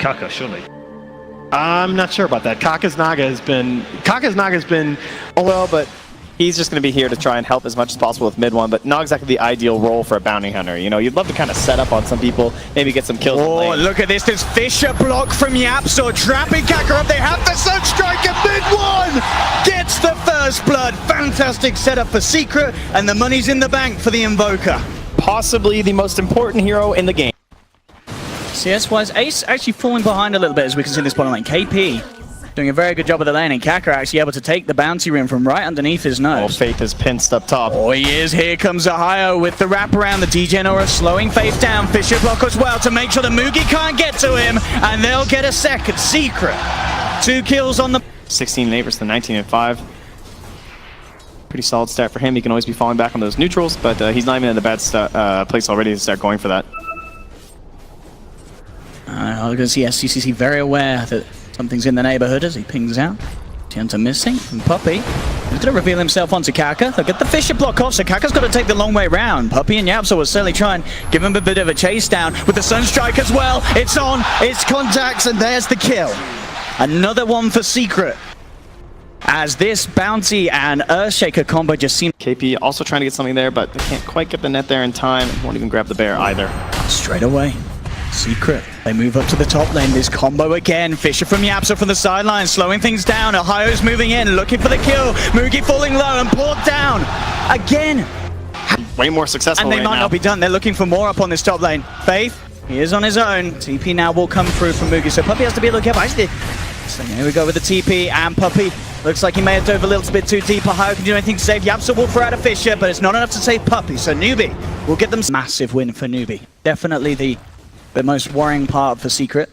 Kaka, surely. I'm not sure about that. Kaka's Naga has been well, but he's just going to be here to try and help as much as possible with mid one, but not exactly the ideal role for a bounty hunter. You know, you'd love to kind of set up on some people, maybe get some kills. Oh, look at this. There's Fisher block from Yapso, trapping Kaka up. They have the Sunstrike at mid one. Gets the first blood. Fantastic setup for Secret, and the money's in the bank for the Invoker. Possibly the most important hero in the game. CS-wise, Ace actually falling behind a little bit, as we can see in this bottom lane. KP doing a very good job of the lane, and Kaka actually able to take the bounty ring from right underneath his nose. Oh, Faith is pinched up top. Oh, he is. Here comes Ohio with the wraparound. The DJ Nora slowing Faith down. Fisher block as well to make sure the Mugi can't get to him, and they'll get a second. Secret. 2 kills on the... 16 neighbors to 19 and 5. Pretty solid start for him. He can always be falling back on those neutrals, but he's not even in the bad place already to start going for that. I'm going to see SCCC very aware that something's in the neighborhood as he pings out. Tianta missing from Puppey. He's going to reveal himself onto Kaka. They'll get the Fisher block off, so Kaka's got to take the long way round. Puppey and Yapso will certainly try and give him a bit of a chase down with the Sunstrike as well. It's on, it's contacts, and there's the kill. Another one for Secret. As this Bounty and Earthshaker combo just seems... KP also trying to get something there, but they can't quite get the net there in time. Won't even grab the bear either. Straight away. Secret. They move up to the top lane. This combo again. Fisher from Yapso from the sideline, slowing things down. Ohio's moving in, looking for the kill. Mugi falling low and pulled down. Again. Way more successful. And they might not be done. They're looking for more up on this top lane. Faith, he is on his own. TP now will come through from Mugi, so Puppey has to be a little careful. Actually, so here we go with the TP, and Puppey looks like he may have dove a little bit too deep. Ohio can do anything to save Yapso. Will throw out a Fisher, but it's not enough to save Puppey. So Newbee will get them massive win for Newbee. Definitely the most worrying part for Secret.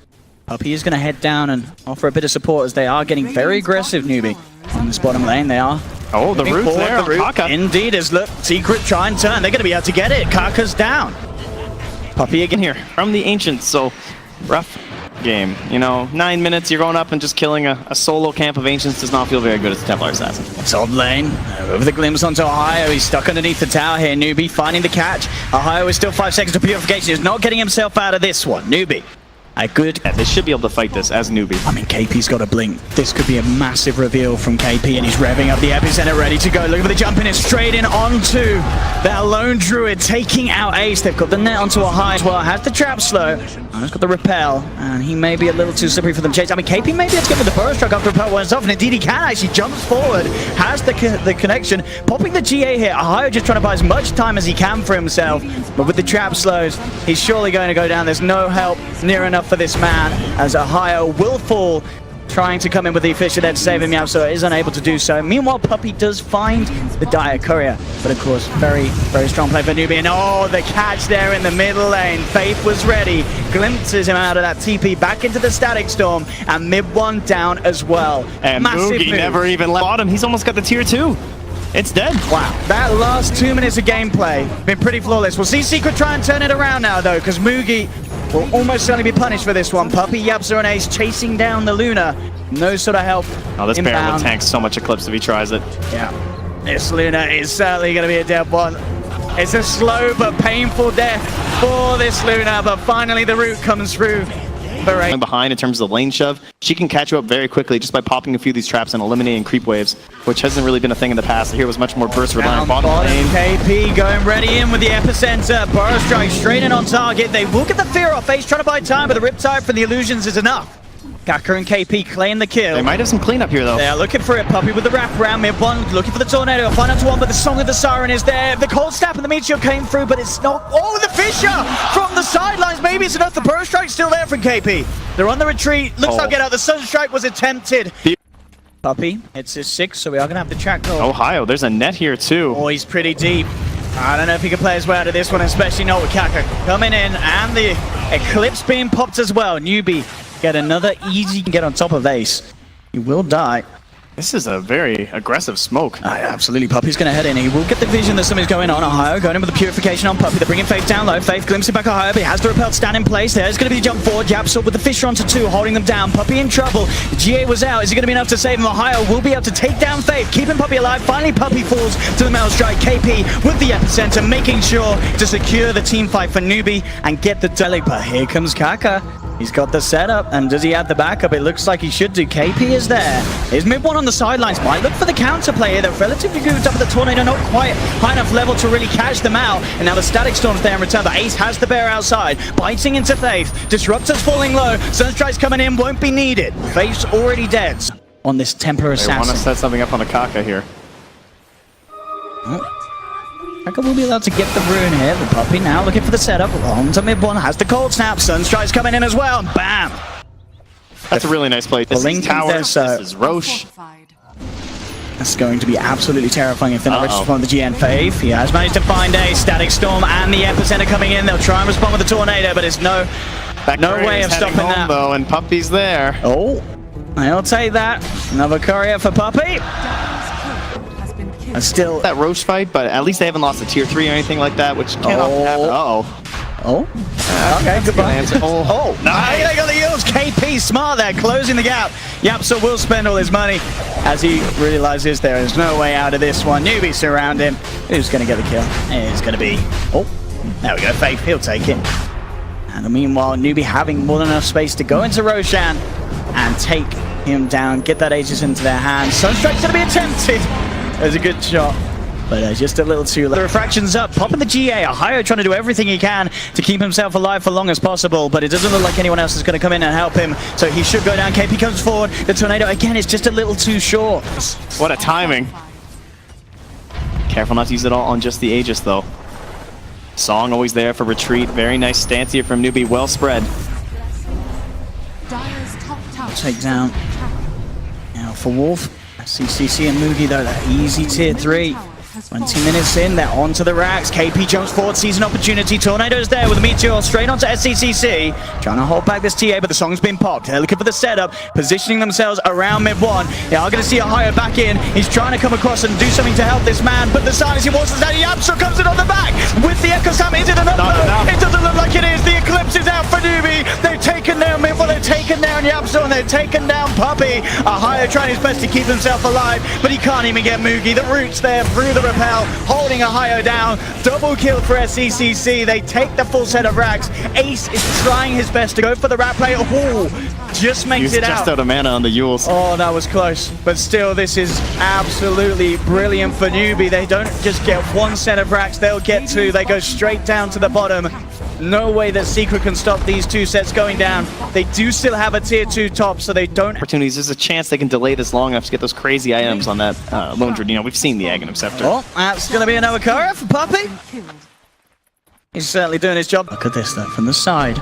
Puppey is going to head down and offer a bit of support as they are getting very aggressive, Newbee. On this bottom lane, they are. Oh, the root there, the Kaka. Indeed, as look, Secret try and turn. They're going to be able to get it. Kaka's down. Puppey again here from the Ancients, so rough game. You know, 9 minutes, you're going up and just killing a solo camp of Ancients does not feel very good as a Templar Assassin. Top lane, over the glimpse onto Ohio. He's stuck underneath the tower here. Newbee finding the catch. Ohio is still 5 seconds to purification. He's not getting himself out of this one. Newbee. A good... Yeah, they should be able to fight this as Newbee. I mean, KP's got a blink. This could be a massive reveal from KP, and he's revving up the epicenter, ready to go. Look at the jump in, it's straight in onto that lone druid, taking out Ace. They've got the net onto Ohio as well. Has the trap slow. Ohio's got the repel, and he may be a little too slippery for them to chase. I mean, KP maybe let's get with the burrow struck after repel wears off, and indeed he can. Actually jumps forward, has the connection, popping the GA here. Ohio just trying to buy as much time as he can for himself, but with the trap slows, he's surely going to go down. There's no help near enough for this man, as Ohio will fall, trying to come in with the Fisher there to save him. Yapso is unable to do so. Meanwhile, Puppey does find the Dire Courier, but of course, very, very strong play for Newbee. And oh, the catch there in the middle lane. Faith was ready, glimpses him out of that TP back into the Static Storm, and mid one down as well. And Mugi never even left bottom. He's almost got the tier 2. It's dead. Wow, that last 2 minutes of gameplay been pretty flawless. We'll see Secret try and turn it around now though, because Mugi will almost certainly be punished for this one. Puppey, Yapso, and Ace chasing down the Luna. No sort of help. Oh, this bear will tank so much Eclipse if he tries it. Yeah, this Luna is certainly going to be a dead one. It's a slow but painful death for this Luna, but finally the root comes through. Behind in terms of the lane shove, she can catch you up very quickly just by popping a few of these traps and eliminating creep waves, which hasn't really been a thing in the past. Here was much more burst reliant. Bottom lane. KP going ready in with the epicenter. Burrow strike straight in on target. They will get the fear off. Ace trying to buy time, but the Riptide from the illusions is enough. Kaka and KP claim the kill. They might have some cleanup here though. They are looking for it. Puppey with the wraparound. Mid one looking for the tornado. Final to one, but the Song of the Siren is there. The cold snap and the meteor came through, but it's not. Oh, the Fisher from the sidelines. Maybe it's enough. The burrow strike's still there from KP. They're on the retreat. Looks like get out. The Sunstrike was attempted. Puppey hits his 6, so we are going to have the track goal. Ohio, there's a net here too. Oh, he's pretty deep. I don't know if he can play his way out of this one, especially not with Kaka coming in, and the Eclipse being popped as well. Newbee get another easy get on top of Ace. He will die. This is a very aggressive smoke. Absolutely, Puppey's going to head in. He will get the vision that something's going on. Ohio going in with the purification on Puppey. They're bringing Faith down low. Faith glimpsing back Ohio, but he has the repel stand in place. There's going to be a jump forward. Yapso with the Fisher onto 2, holding them down. Puppey in trouble. The GA was out. Is he going to be enough to save him? Ohio will be able to take down Faith, keeping Puppey alive. Finally, Puppey falls to the metal strike. KP with the epicenter, making sure to secure the team fight for Newbee and get the deliver. Here comes Kaka. He's got the setup, and does he have the backup? It looks like he should do. KP is there. Is mid one on the sidelines. Might look for the counter play here. They're relatively good up at the Tornado, not quite high enough level to really catch them out. And now the Static Storm's there in return, but Ace has the bear outside, biting into Faith. Disruptor's falling low. Sunstrike's coming in, won't be needed. Faith's already dead on this Templar Assassin. They want to set something up on the Kaka here. Kaka will be allowed to get the rune here. The puppy now looking for the setup. On to mid one, has the cold snap. Sunstrike's coming in as well. Bam! That's a really nice play. This is Towers, this is Roche. That's going to be absolutely terrifying if they're not ready to respond to the GN Faith. He has managed to find a Static Storm and the Epicenter coming in. They'll try and respond with the Tornado, but it's no way of stopping that. Though, and Puppy's there. Oh, I'll take that. Another courier for Puppy. And still that Roche fight, but at least they haven't lost a tier 3 or anything like that, which cannot happen. Okay, goodbye. Nice. They got the heals. KP smart there, closing the gap. Yapso will spend all his money as he realizes there is no way out of this one. Newbee surround him. Who's going to get the kill? It's going to be... Oh, there we go. Faith, he'll take it. And meanwhile, Newbee having more than enough space to go into Roshan and take him down, get that Aegis into their hands. Sunstrike's going to be attempted. There's a good shot, but just a little too late. The refraction's up, popping the GA. Ohio trying to do everything he can to keep himself alive for long as possible, but it doesn't look like anyone else is going to come in and help him, so he should go down. KP comes forward. The Tornado, again, is just a little too short. What a timing. Careful not to use it all on just the Aegis, though. Song always there for retreat. Very nice stance here from Newbee, well spread. Take down. Now for Wolf. CCC and Mugi though, that easy tier 3. 20 minutes in, they're onto the racks. KP jumps forward, sees an opportunity. Tornado's there with a Meteor straight onto SCCC. Trying to hold back this TA, but the song's been popped. They're looking for the setup, positioning themselves around mid one. They are going to see Ohio back in. He's trying to come across and do something to help this man, but the silence he wants is that Yapso comes in on the back with the Echo Slam. Is it enough? It doesn't look like it is. The Eclipse is out for Newbee. They've taken down mid one, they've taken down Yapso, and they've taken down Puppy. Ohio trying his best to keep himself alive, but he can't even get Mugi. The root's there through the repel, holding Ohio down. Double kill for SCCC. They take the full set of racks. Ace is trying his best to go for the rat play. Oh, just makes it out. Just out of mana on the Yules. Oh, that was close. But still, this is absolutely brilliant for Newbee. They don't just get one set of racks, they'll get two. They go straight down to the bottom. No way that Secret can stop these two sets going down. They do still have a tier 2 top, so they don't... Opportunities. There's a chance they can delay this long enough to get those crazy items on that Lone Druid. You know, we've seen the Aghanim Scepter. Oh, that's going to be another courier for Puppy. He's certainly doing his job. Look at this, though, from the side.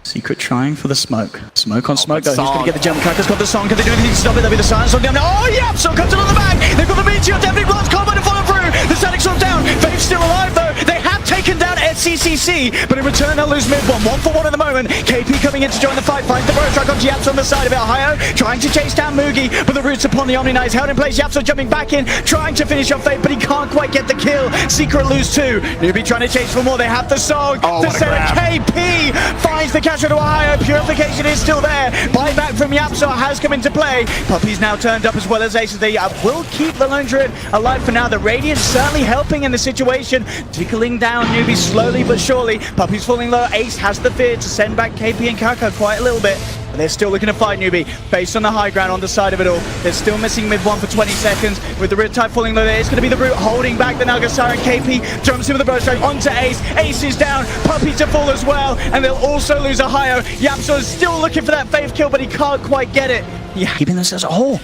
Secret trying for the smoke. Smoke on smoke, though. Who's going to get the jump? Kaka's got the song. Can they do anything to stop it? There'll be the silence on down. Oh, yeah! So comes it on the back. They've got the Meteor. Definitely blocks combat to follow through. The Static Storm down. Faith's still alive, though. They have taken down SCCC, but in return, they'll lose mid one. 1-for-1 at the moment. KP coming in to join the fight. Finds the Burrow Strike on Yaps on the side of it. Ohio trying to chase down Mugi, but the roots upon the Omni Knight is held in place. Yapso jumping back in, trying to finish off Fate, but he can't quite get the kill. Secret lose 2. Newbee trying to chase for more. They have the song. The center KP finds the catcher to Ohio. Purification is still there. Buyback from Yapso has come into play. Puppy's now turned up as well as Ace. They will keep the Lone Druid alive for now. The Radiance certainly helping in the situation. Tickling down Newbee slowly but surely. Puppy's falling low. Ace has the fear to send back KP and Kaka quite a little bit. But they're still looking to fight Newbee. Based on the high ground on the side of it all. They're still missing mid one for 20 seconds. With the Riptide falling low there, it's going to be the root holding back the Nagasara. And KP jumps in with the Burrow Strike onto Ace. Ace is down. Puppy to fall as well. And they'll also lose Ohio. Yapso is still looking for that Faith kill, but he can't quite get it. Yeah, keeping themselves... Oh,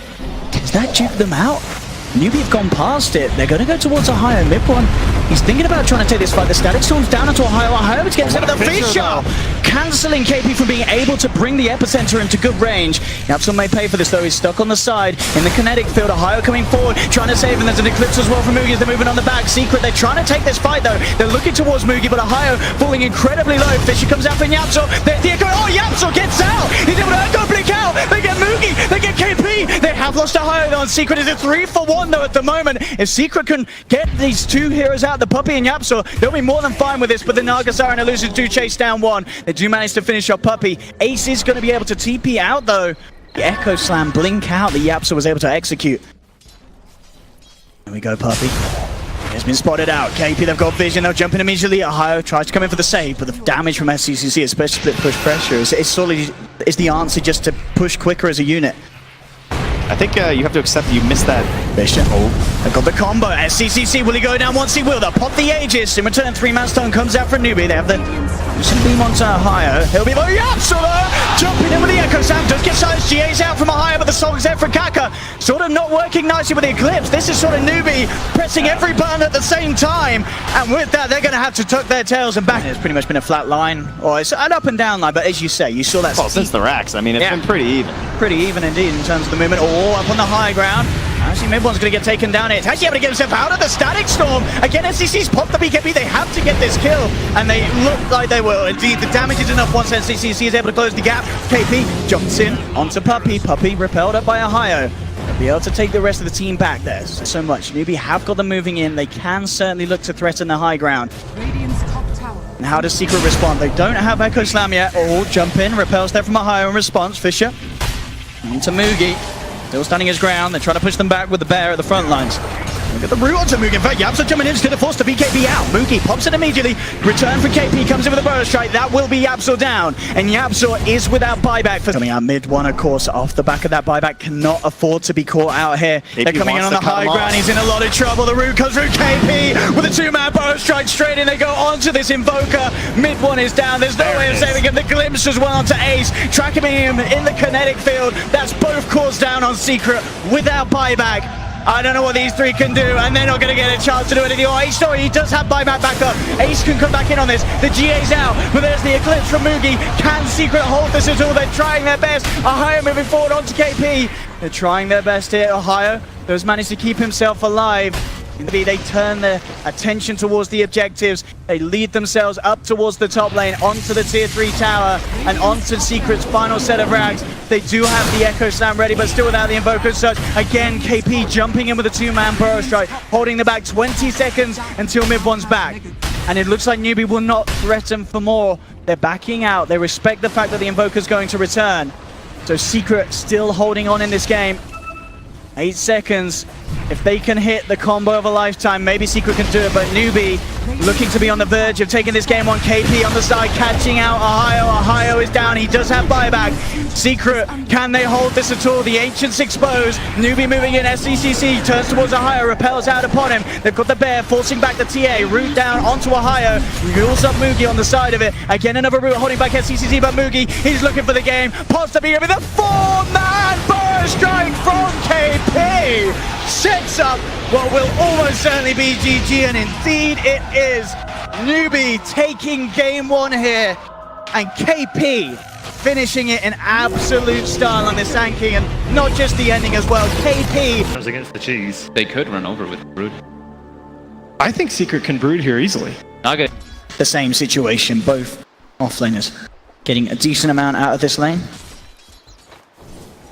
does that juke them out? Newbee have gone past it. They're going to go towards Ohio mid one. He's thinking about trying to take this fight. The Static Storm's down into Ohio. Ohio is getting set with the fish shot, cancelling KP from being able to bring the Epicenter into good range. Yapson may pay for this though. He's stuck on the side in the kinetic field. Ohio coming forward, trying to save him. There's an Eclipse as well from Mugi as they're moving on the back. Secret, they're trying to take this fight though. They're looking towards Mugi, but Ohio falling incredibly low. Fisher comes out for Yapso. Oh, Yapso gets out. He's able to Echo Blink out. They get Mugi. They get KP. They have lost Ohio though. And Secret is a 3-for-1 though at the moment. If Secret can get these two heroes out, the Puppy and Yapso, they'll be more than fine with this, but the Nagasara and Illusions do chase down one. They do manage to finish off Puppy. Ace is going to be able to TP out though. The Echo Slam blink out that Yapso was able to execute. There we go, Puppy. It's been spotted out. KP, they've got vision. They'll jump in immediately. Ohio tries to come in for the save, but the damage from SCCC, especially split push pressure, is the answer just to push quicker as a unit. I think you have to accept that you missed that. Bishop. They've got the combo. SCCC, will he go down once? He will. They'll pop the Aegis. In return, 3-man stone comes out for Newbee. They have the beam onto Ohio. He'll be the absolute jumping in with the Echo Slam. Does get silenced. GA's out from Ohio, but the song's there for Kaka. Sort of not working nicely with the Eclipse. This is sort of Newbee pressing every button at the same time. And with that, they're going to have to tuck their tails and back. It's pretty much been a flat line. Or it's an up and down line, but as you say, you saw that. Well, since the racks, I mean, it's been pretty even. Pretty even indeed in terms of the movement. Up on the high ground. Actually, Mid-One's going to get taken down here. It's actually able to get himself out of the Static Storm. Again, SCC's popped the BKB. They have to get this kill, and they look like they will. Indeed, the damage is enough once SCCC is able to close the gap. KP jumps in onto Puppey. Puppey repelled up by Ohio. They'll be able to take the rest of the team back there so much. Newbee have got them moving in. They can certainly look to threaten the high ground. And how does Secret respond? They don't have Echo Slam yet. Jump in. Repels there from Ohio in response. Fisher onto Mugi. Still standing his ground. They're trying to push them back with the bear at the front lines. Look at the root onto Mugi. In fact, Yapso jumping in is going to force the BKB out. Mugi pops it immediately. Return for KP. Comes in with a burst strike. That will be Yapso down. And Yapso is without buyback. For coming out Mid-One, of course, off the back of that buyback. Cannot afford to be caught out here. They're coming in on the high ground. He's in a lot of trouble. The root comes through KP with a 2-man burst strike straight in. They go onto this Invoker. Mid-One is down. There's no way of saving him. The glimpse as well onto Ace. Tracking him in the kinetic field. That's both cores down on Secret without buyback. I don't know what these three can do, and they're not going to get a chance to do anything. Ace, sorry, he does have buyback back up. Ace can come back in on this. The GA's out, but there's the Eclipse from Mugi. Can Secret hold this at all? They're trying their best. Ohio moving forward onto KP. They're trying their best here. Ohio has managed to keep himself alive. They turn their attention towards the objectives. They lead themselves up towards the top lane, onto the tier 3 tower, and onto Secret's final set of rags. They do have the Echo Slam ready, but still without the Invoker Surge. Again, KP jumping in with a 2-man burrow strike, holding them back 20 seconds until Mid-One's back. And it looks like Newbee will not threaten for more. They're backing out. They respect the fact that the Invoker's going to return. So Secret still holding on in this game. 8 seconds. If they can hit the combo of a lifetime, maybe Secret can do it, but Newbee looking to be on the verge of taking this game on. KP on the side, catching out Ohio. Ohio is down. He does have buyback. Secret, can they hold this at all? The Ancients exposed. Newbee moving in. SCCC turns towards Ohio, repels out upon him. They've got the bear forcing back the TA. Root down onto Ohio. Reels up Mugi on the side of it. Again, another root holding back SCCC, but Mugi, he's looking for the game. Pops to be with a 4-man burst strike from KP. Sets up what will almost certainly be GG, and indeed it is. Newbee taking game 1 here, and KP finishing it in absolute style on this Sankey, and not just the ending as well. KP against the cheese. They could run over with Brood. I think Secret can brood here easily. Okay. the same situation, both offlaners getting a decent amount out of this lane.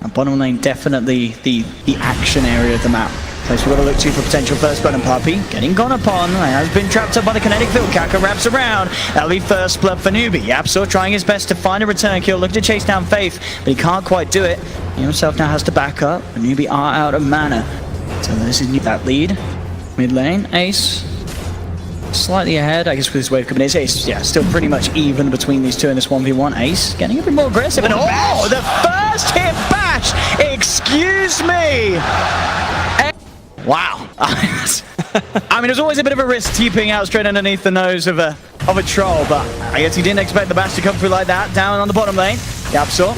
And bottom lane definitely the action area of the map. Place we've got to look to for potential first blood, and Puppey getting gone upon. Has been trapped up by the kinetic field. Kaka wraps around. That'll be first blood for Newbee. Yapso trying his best to find a return kill, looking to chase down Faith, but he can't quite do it. He himself now has to back up. Newbee are out of mana. So this is that lead. Mid lane, Ace slightly ahead, I guess, with his wave coming in. Ace, yeah, still pretty much even between these two in this 1v1. Ace getting a bit more aggressive. And oh, the first hit bash! Excuse me! Wow. I mean, there's always a bit of a risk teeping out straight underneath the nose of a troll, but I guess he didn't expect the bash to come through like that. Down on the bottom lane, Yapso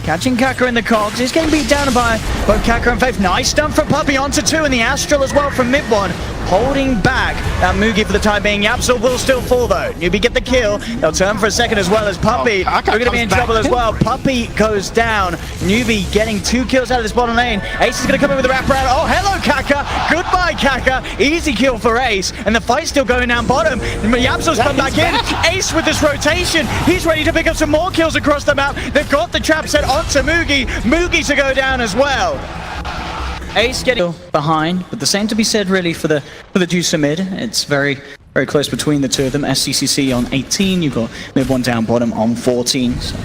catching Kaka in the cogs. He's getting beat down by both Kaka and Faith. Nice stun from Puppey onto 2, and the Astral as well from Mid-One, holding back that Mugi for the time being. Yapso will still fall though. Newbee get the kill. They'll turn for a second as well as Puppey. We're going to be in trouble as well. Puppey goes down. Newbee getting 2 kills out of this bottom lane. Ace is going to come in with a wraparound. Oh, hello Kaka. Goodbye Kaka. Easy kill for Ace, and the fight's still going down bottom. Yapso's come back in. Ace with this rotation. He's ready to pick up some more kills across the map. They've got the trap set onto Mugi. Mugi to go down as well. Ace getting behind, but the same to be said really for the Juicer mid. It's very, very close between the two of them. SCCC on 18, you've got Mid-One down bottom on 14. So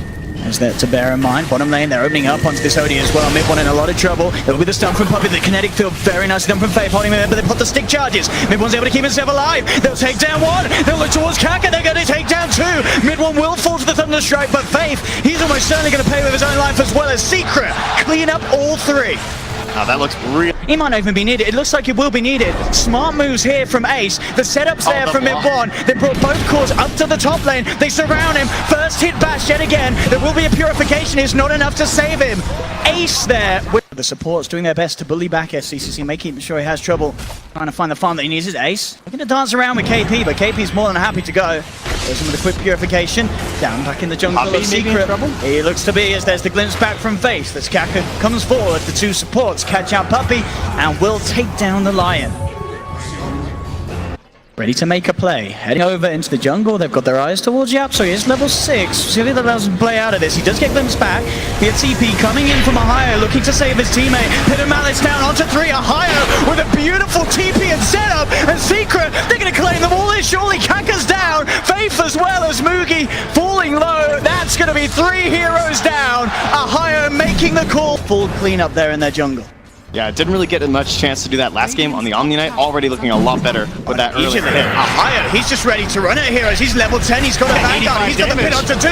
Is that to bear in mind? Bottom lane, they're opening up onto this OD as well. Mid one in a lot of trouble. It'll be the stun from Puppey. The kinetic field very nicely done from Faith, holding him in, but they put the stick charges. Mid one's able to keep himself alive. They'll take down one. They'll look towards Kaka. They're going to take down two. Mid one will fall to the Thunder Strike, but Faith, he's almost certainly going to pay with his own life as well as Secret. Clean up all three. Oh, that looks real. He might not even be needed. It looks like it will be needed. Smart moves here from Ace. The setup's there from mid one. They brought both cores up to the top lane. They surround him. First hit bash yet again. There will be a purification. It's not enough to save him. Ace there. The support's doing their best to bully back SCCC, making sure he has trouble trying to find the farm that he needs. Is Ace looking to dance around with KP, but KP's more than happy to go. There's him with a quick purification. Down back in the jungle of Secret. He looks to be, as there's the glimpse back from Faith. As Kaka comes forward, the two supports catch out Puppey and will take down the Lion. Ready to make a play. Heading over into the jungle. They've got their eyes towards Yap, so he is level 6. See if that allows him to play out of this. He does get glimpsed back. We have TP coming in from Ohio, looking to save his teammate. Hit a Malice down onto 3. Ohio with a beautiful TP and setup. And Secret, they're going to claim them all in. Surely Kaka's down. Faith as well as Moogie falling low. That's going to be 3 heroes down. Ohio making the call. Full cleanup there in their jungle. Yeah, didn't really get much chance to do that last game on the Omni Knight. Already looking a lot better with that early hit. Ohio, he's just ready to run at heroes. He's level 10. He's got a vanguard. He's got the pin onto 2.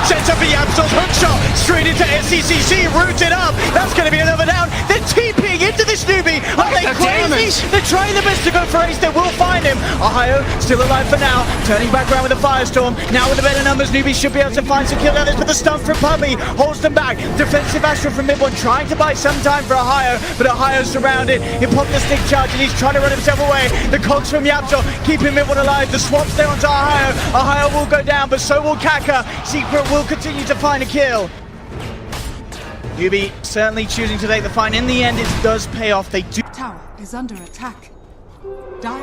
Sets up a Yapstor's hook shot straight into SCCC. Rooted up. That's going to be another down. They're TPing into this newbie. Are they crazy? They're trying their best to go for Ace. They will find him. Ohio still alive for now. Turning back around with a Firestorm. Now with the better numbers, Newbie should be able to find some kill others. But the stun from Puppey holds them back. Defensive Astro from mid one trying to buy some time for Ohio, but Ohio's surrounded. He popped the stick charge and he's trying to run himself away. The cogs from Yapstor keeping mid one alive. The swap's there onto Ohio. Ohio will go down, but so will Kaka. Secret will continue to find a kill. Newbie certainly choosing to take the fight. In the end, it does pay off. They do. Tower is under attack.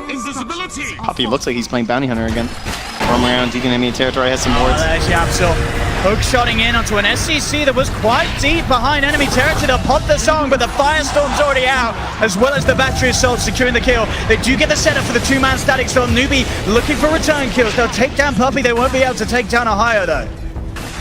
Invisibility! Puppey looks like he's playing Bounty Hunter again. Roam around, deacon enemy territory, has some wards. There's Yapstor. Hook shotting in onto an SCC that was quite deep behind enemy territory to pop the song, but the Firestorm's already out, as well as the Battery Assault securing the kill. They do get the setup for the 2-man static storm. Newbie looking for return kills. They'll take down Puppey. They won't be able to take down Ohio though.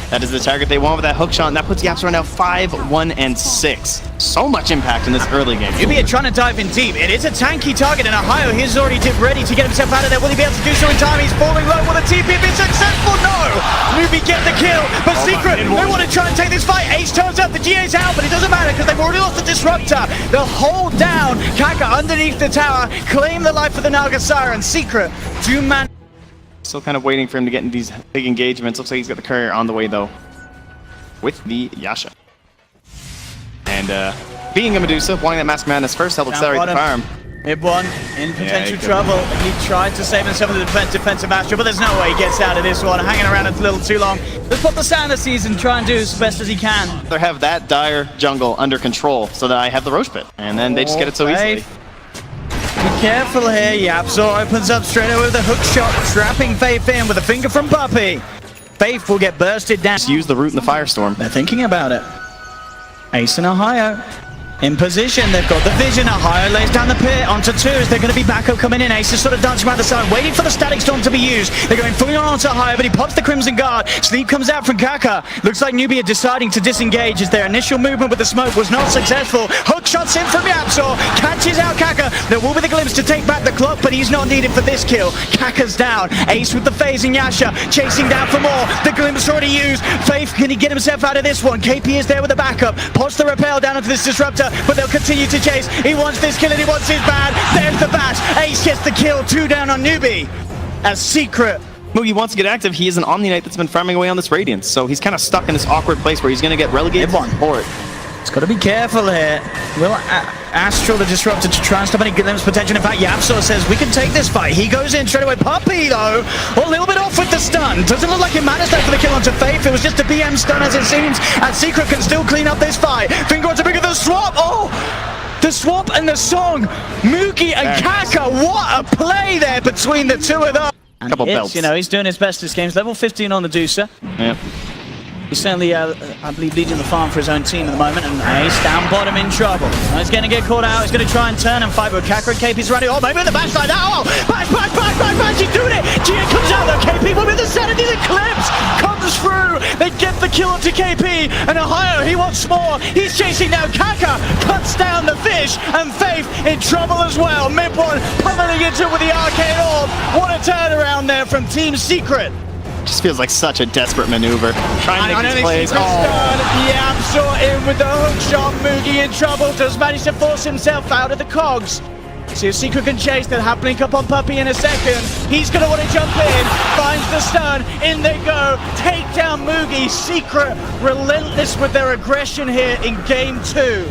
That is the target they want with that hook shot, and that puts Yapstor now 5, 1, and 6. So much impact in this early game. Newbie are trying to dive in deep. It is a tanky target, and Ohio, he's already ready to get himself out of there. Will he be able to do so in time? He's falling low. Will the TP be successful? No! Newbie get the kill, but Secret, they want to try and take this fight. Ace turns up, the GA's out, but it doesn't matter because they've already lost the Disruptor. They'll hold down Kaka underneath the tower, claim the life of the Naga Siren. Secret, 2-man. Still kind of waiting for him to get in these big engagements. Looks like he's got the courier on the way, though, with the Yasha. And being a Medusa, wanting that Mask Madness first helped accelerate the farm. Mid one in potential trouble. He tried to save himself with the defensive Astro, but there's no way he gets out of this one. Hanging around a little too long. Let's put the Santa season, try and do as best as he can. They have that dire jungle under control so that I have the Roche Pit. And then they just get it so easily. Be careful here. Yapstor opens up straight away with a hook shot, trapping Faith in with a finger from Puppey. Faith will get bursted down. Just use the root in the Firestorm. They're thinking about it. Ace and Ohio in position. They've got the vision. Ohio lays down the pit onto 2s. They're going to be backup coming in. Ace is sort of dancing around the side, waiting for the Static Storm to be used. They're going fully on onto Ohio, but he pops the Crimson Guard. Sleep comes out from Kaka. Looks like Newbie are deciding to disengage as their initial movement with the smoke was not successful. Hook shots in from Yapstor. Catches out Kaka. There will be the glimpse to take back the clock, but he's not needed for this kill. Kaka's down. Ace with the phasing Yasha. Chasing down for more. The glimpse already used. Faith, can he get himself out of this one? KP is there with the backup. Pops the repel down into this Disruptor, but they'll continue to chase. He wants this kill and he wants his bad. There's the bash. Ace gets the kill. 2 down on Newbie. As Secret. Moogie wants to get active. He is an Omni Knight that's been farming away on this Radiance, so he's kind of stuck in this awkward place where he's going to get relegated for it. He's got to be careful here. Will Astral the Disruptor to try and stop any glimpse potential. In fact, Yapstor says we can take this fight. He goes in straight away. Puppey though, a little bit off with the stun. Doesn't look like it matters there for the kill onto Faith. It was just a BM stun as it seems. And Secret can still clean up this fight. Finger onto bigger the swap. Oh! The swap and the song. Moogie and Kaka. What a play there between the two of them. And Couple belts. You know, he's doing his best this game. He's level 15 on the Medusa. Yep. He's certainly, I believe, leading the farm for his own team at the moment, and Ace down bottom in trouble. He's going to get caught out. He's going to try and turn and fight with Kaka and KP's running. Oh, maybe in the backside. Oh, back, he's doing it. Gia comes out though. KP will be the sanity. The clips comes through. They get the kill onto KP, and Ohio, he wants more. He's chasing now. Kaka cuts down the fish, and Faith in trouble as well. Mid-one pummeling into it with the arcade orb. What a turnaround there from Team Secret. Just feels like such a desperate maneuver. Trying to make these plays. Yamsor in with the hook shot. Mugi in trouble. Does manage to force himself out of the cogs. See if Secret can chase. They'll have link up on Puppey in a second. He's going to want to jump in. Finds the stun. In they go. Take down Mugi. Secret relentless with their aggression here in game 2.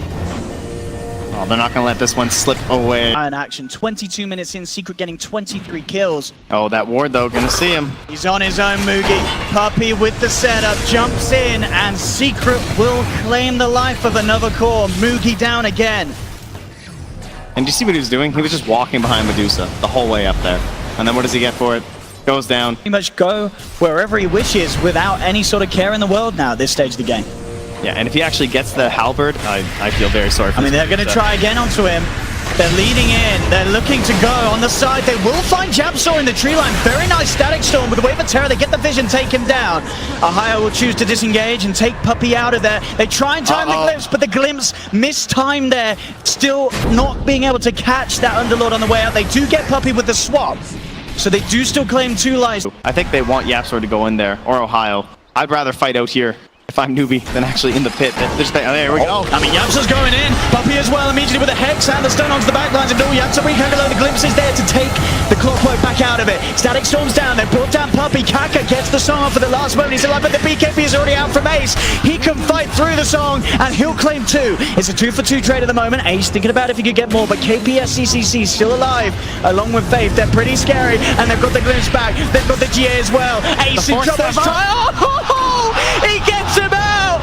Oh, they're not going to let this one slip away. In action, 22 minutes in, Secret getting 23 kills. Oh, that ward though, gonna see him. He's on his own, Mugi. Puppey with the setup, jumps in, and Secret will claim the life of another core. Mugi down again. And do you see what he was doing? He was just walking behind Medusa the whole way up there. And then what does he get for it? Goes down. Pretty much go wherever he wishes without any sort of care in the world now at this stage of the game. Yeah, and if he actually gets the halberd, I feel very sorry for him. I mean, they're going to try again onto him. They're leading in. They're looking to go on the side. They will find Japsaw in the tree line. Very nice static storm with the wave of terror. They get the vision, take him down. Ohio will choose to disengage and take Puppey out of there. They try and time the glimpse, but the glimpse mistimed there. Still not being able to catch that Underlord on the way out. They do get Puppey with the swap, so they do still claim 2 lives. I think they want Yapsor to go in there, or Ohio. I'd rather fight out here if I'm Newbee than actually in the pit. There we go. I mean, Yapsor's going in. Puppey as well, immediately with a Hex and the stun onto the backlines of no Yapsor. We can below the glimpse is there to take the clockwork back out of it. Static Storm's down. They brought down Puppey. Kaka gets the song off for the last moment. He's alive, but the BKB is already out from Ace. He can fight through the song, and he'll claim 2. It's a 2-for-2 trade at the moment. Ace thinking about if he could get more, but KPSCCC still alive, along with Faith. They're pretty scary, and they've got the glimpse back. They've got the GA as well. Ace in trouble. He gets him out!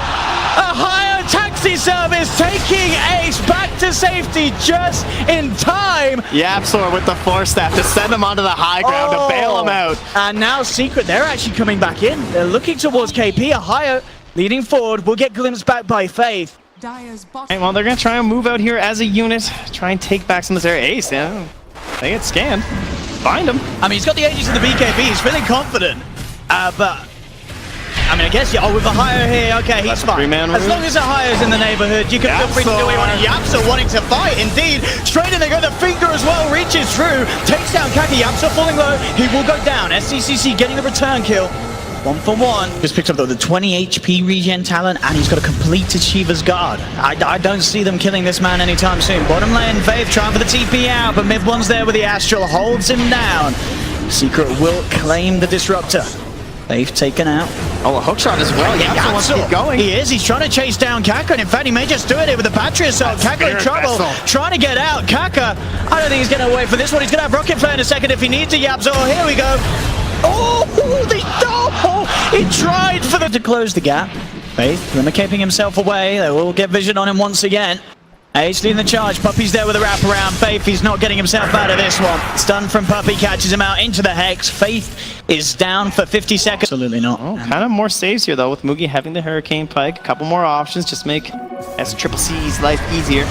A higher taxi service taking Ace back to safety just in time. Yapsor with the force staff to send him onto the high ground to bail him out. And now Secret, they're actually coming back in. They're looking towards KP. Ohio leading forward. Will get glimpsed back by Faith. Hey, well, they're going to try and move out here as a unit. Try and take back some of this area. Ace, yeah, they get scanned. Find him. I mean, he's got the ages of the BKB. He's feeling confident. But I mean, I guess, with Ohio here, okay, he's fine. As long as Ohio's in the neighborhood, you can feel free to do what you want. Yapsor wanting to fight, indeed. Straight in, they go, the finger as well, reaches through, takes down Kaka. Yapsor falling low, he will go down. SCCC getting the return kill. 1 for 1. Just picked up the 20 HP regen talent, and he's got a completed Shiva's Guard. I don't see them killing this man anytime soon. Bottom lane, Faith trying for the TP out, but mid-one's there with the Astral, holds him down. Secret will claim the Disruptor. They've taken out. Oh, a hookshot as well. Yapsor wants to keep going. He is. He's trying to chase down Kaka, and in fact, he may just do it here with the battery assault. Kaka in trouble, trying to get out. Kaka, I don't think he's going to wait for this one. He's going to have Rocket Flare in a second if he needs to. Yapsor, here we go. He tried for them to close the gap. Faith, keeping himself away. They will get vision on him once again. Ace leading the charge. Puppey's there with a wraparound. Faith, he's not getting himself out of this one. Stun from Puppey catches him out into the Hex. Faith is down for 50 seconds. Absolutely not. Oh, kind of more saves here, though, with Mugi having the Hurricane Pike. A couple more options, just make SCCC's life easier.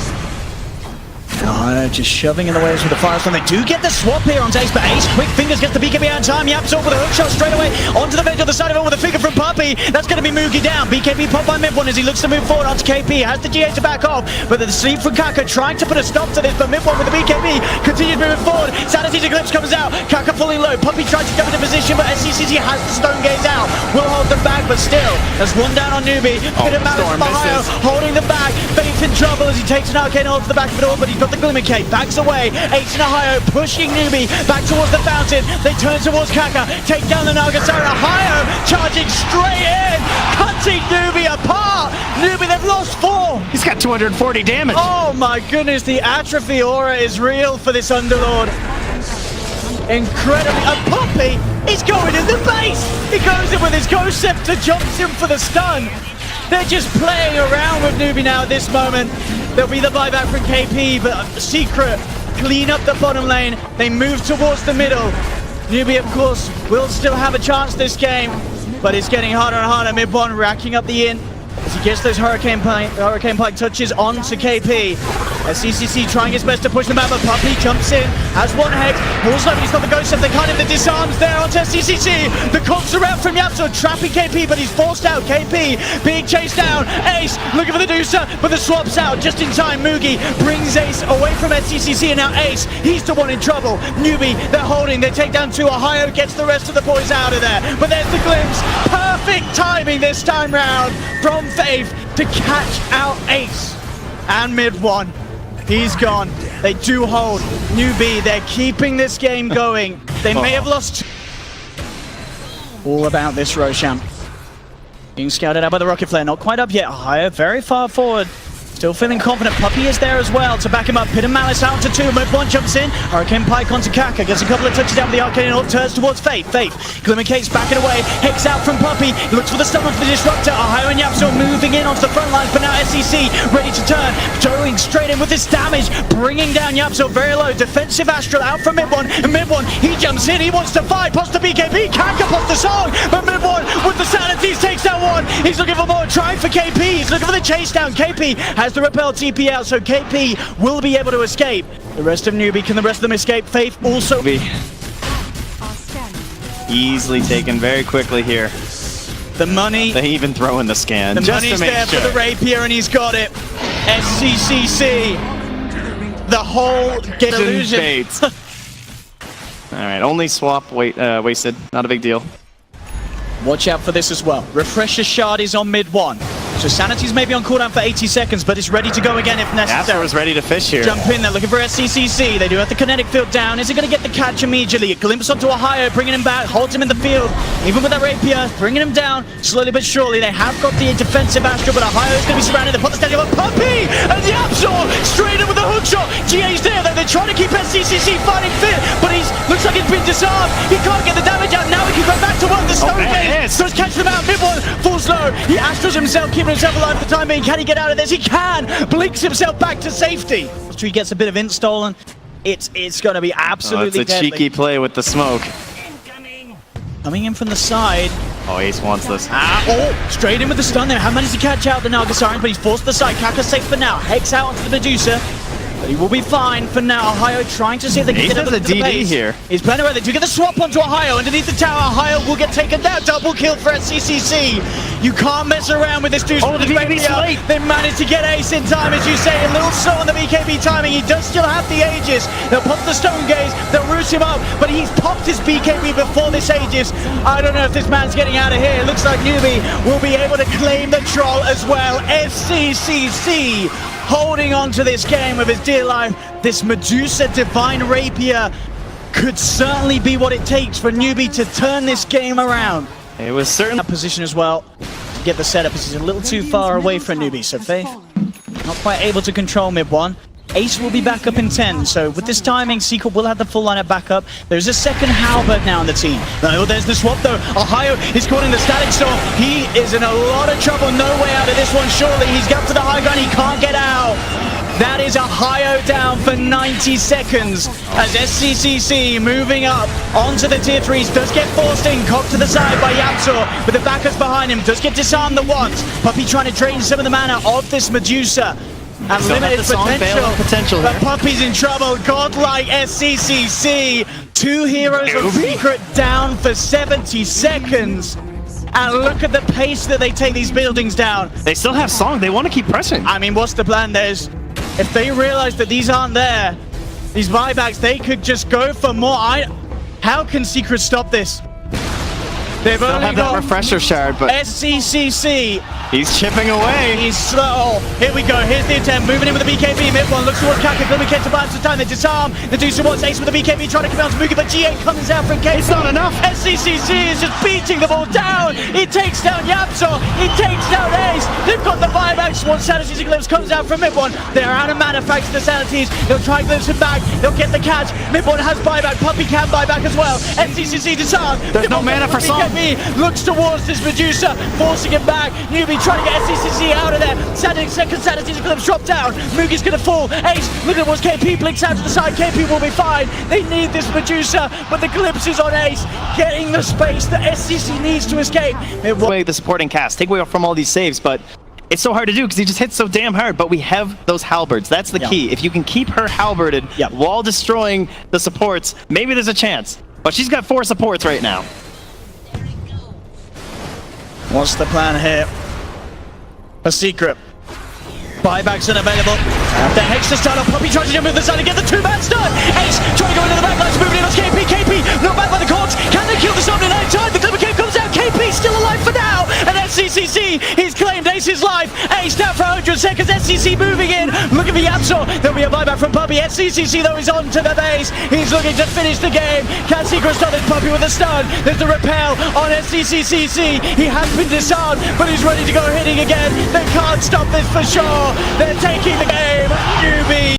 Just shoving in the waves with the Firestorm. They do get the swap here on Ace, but Ace, quick fingers, gets the BKB out in time. Yapsor with a hookshot straight away onto the bench on the side of it with a finger from Puppey. That's going to be Mugi down. BKB popped by mid-one as he looks to move forward onto KP. Has the GA to back off, but the sleep from Kaka trying to put a stop to this, but mid-one with the BKB continues moving forward. Sanity's Eclipse comes out. Kaka fully low. Puppey tries to jump into position, but SCCC has the Stone Gaze out. Will hold them back, but still, there's one down on Newbee. Bit of malice from Ohio, holding them back. Faith in trouble as he takes an Arcane Orb to the back of it all, but he's got the Glimmer Cape. Backs away. Ace and Ohio pushing Newbee back towards the fountain. They turn towards Kaka. Take down the Nagasara. Ohio charging straight in, cutting Newbee apart. Newbee, they've lost 4. He's got 240 damage. Oh my goodness, the atrophy aura is real for this Underlord. Incredibly. A Puppey is going in the base. He goes in with his Ghost Scepter, jumps in for the stun. They're just playing around with Newbee now at this moment. There'll be the buyback from KP, but Secret clean up the bottom lane. They move towards the middle. Newbee, of course, will still have a chance this game. but it's getting harder and harder. Mid one racking up the in as he gets those Hurricane Pike touches onto KP. SCCC trying his best to push them out, but Puppey jumps in, has one head, pulls up, he's got the ghost up, they can't hit the disarms there onto SCCC. The cogs around from Yapso, trapping KP, but he's forced out. KP being chased down. Ace looking for the Deucer, but the swap's out just in time. Mugi brings Ace away from SCCC, and now Ace, he's the one in trouble. Newbee, they're holding, they take down two. Ohio gets the rest of the boys out of there, but there's the glimpse. Perfect timing this time round from Faith to catch out Ace. And mid one. He's gone. They do hold. Newbee, they're keeping this game going. They may have lost. All about this Roshan. Being scouted out by the Rocket Flare. Not quite up yet. Ohio very far forward. Still feeling confident. Puppey is there as well to back him up. Pit and Malice out to two. Mid one jumps in. Hurricane Pike onto Kaka. Gets a couple of touches down with the Arcane and turns towards Faith. Glimmer Cake's backing away. Hex out from Puppey. Looks for the stun of the Disruptor. Ohio and Yapso moving in onto the front lines, but now SCC ready to turn. Going straight in with this damage. Bringing down Yapso very low. Defensive Astral out from mid one. And mid one, he jumps in. He wants to fight. Pops the BKB. Kaka pops the song. But mid one with the Sanities takes down one. He's looking for more. Trying for KP. He's looking for the chase down. KP has the repel TP out, so KP will be able to escape. The rest of Newbee, can the rest of them escape? Faith also be easily taken very quickly here. The money. They even throw in the scan. The just money's to make there sure. for the Rapier, and he's got it. SCCC. The whole game illusion. Baits. All right, only swap wasted. Not a big deal. Watch out for this as well. Refresher Shard is on mid one. So Sanity's maybe on cooldown for 80 seconds, but it's ready to go again if necessary. Asper's ready to fish here. Jump in, they're looking for SCCC. They do have the kinetic field down. Is he going to get the catch immediately? A glimpse onto Ohio, bringing him back, holds him in the field. Even with that Rapier, bringing him down slowly but surely. They have got the defensive Astro, but Ohio is going to be surrounded. They put the standing up. Puppey! And the Absol straight in with the hook shot. GA's there, though. They're trying to keep SCCC fighting fit, but looks like he's been disarmed. He can't get the damage out. Now he can go back to work. The stone game. So it's catch them out. Mid one, full slow. He Astros himself, keeping himself alive for the time being. Can he get out of this? He can! Blinks himself back to safety. After he gets a bit of int stolen, it's going to be absolutely it's a deadly. cheeky play with the smoke. Coming in from the side. Oh, Ace wants this. Straight in with the stun there. How managed to catch out the Nagasarian, but he's forced to the side. Kaka's safe for now. Hex out onto the Medusa. But he will be fine for now. Ohio trying to see if they can get into the DD here. He's playing away. They do get the swap onto Ohio. Underneath the tower, Ohio will get taken down. Double kill for SCCC. You can't mess around with this dude. Oh, the BKB's late. They managed to get Ace in time, as you say. A little slow on the BKB timing. He does still have the Aegis. They'll pop the Stone Gaze. They'll root him up. But he's popped his BKB before this Aegis. I don't know if this man's getting out of here. It looks like Newbee will be able to claim the troll as well. SCCC holding on to this game with his dear life. This Medusa Divine Rapier could certainly be what it takes for Newbee to turn this game around. It was certain that position as well to get the setup. He's a little too far away from Newbee, so Faith not quite able to control mid one. Ace will be back up in 10, so with this timing, Secret will have the full lineup back up. There's a second Halberd now on the team. Oh, there's the swap though. Ohio is calling the Static Storm. He is in a lot of trouble. No way out of this one, surely. He's got to the high ground. He can't get out. That is Ohio down for 90 seconds as SCCC moving up onto the tier 3s. Does get forced in, cocked to the side by Yapsor with the backers behind him. Does get disarmed the once. Puppey trying to drain some of the mana of this Medusa. And limited potential, but Puppey's in trouble. Godlike SCCC. Two heroes of Secret down for 70 seconds. And look at the pace that they take these buildings down. They still have Song. They want to keep pressing. I mean, what's the plan? If they realize that these aren't there, these buybacks, they could just go for more. How can Secret stop this? They've only have got that refresher shard, but SCCC. He's chipping away. He's slow. Here we go. Here's the attempt. Moving in with the BKB. Mid one looks towards Kaka. Glimmer Cake's about to time. They disarm. The Deucer wants Ace with the BKB. Trying to come out to Mugi, but G8 comes out from Cake. It's not enough. SCCC is just beating the ball down. He takes down Yapso. He takes down Ace. They've got the buybacks. Once Sanity's Eclipse comes out from mid one, they're out of mana thanks to the Sanities. They'll try and glimpse him back. They'll get the catch. Mid one has buyback. Puppey can buyback as well. SCCC disarm. There's no mana for Song. KP looks towards this Medusa, forcing him back. Newbee trying to get SCCC out of there. Second sanity glimpse drop down. Mugi's gonna fall. Ace looking towards KP, blinks out to the side. KP will be fine. They need this Medusa, but the glimpse is on Ace, getting the space that SCC needs to escape. Away the supporting cast, take away from all these saves, but it's so hard to do because he just hits so damn hard. But we have those halberds. That's the key. If you can keep her halberded while destroying the supports, maybe there's a chance. But she's got 4 supports right now. What's the plan here? A secret. Buybacks unavailable. The Hex to start off. Puppy tries to jump in the side and get the 2-man stun. Ace trying to go into the backlash, moving in on KP. KP not back by the corpse. Can they kill the Somnium Knight time? The Glimmer Cave comes out. KP still alive for now. And SCCC, he's claimed Ace's life. Ace down for 100 seconds. SCC moving in. Looking for Yapsor. There'll be a buyback from Puppy. SCCC though is on to the base. He's looking to finish the game. Can Secret stop this Puppy with a stun? There's the repel on SCCC. He has been disarmed, but he's ready to go hitting again. They can't stop this for sure. They're taking the game. Newbee.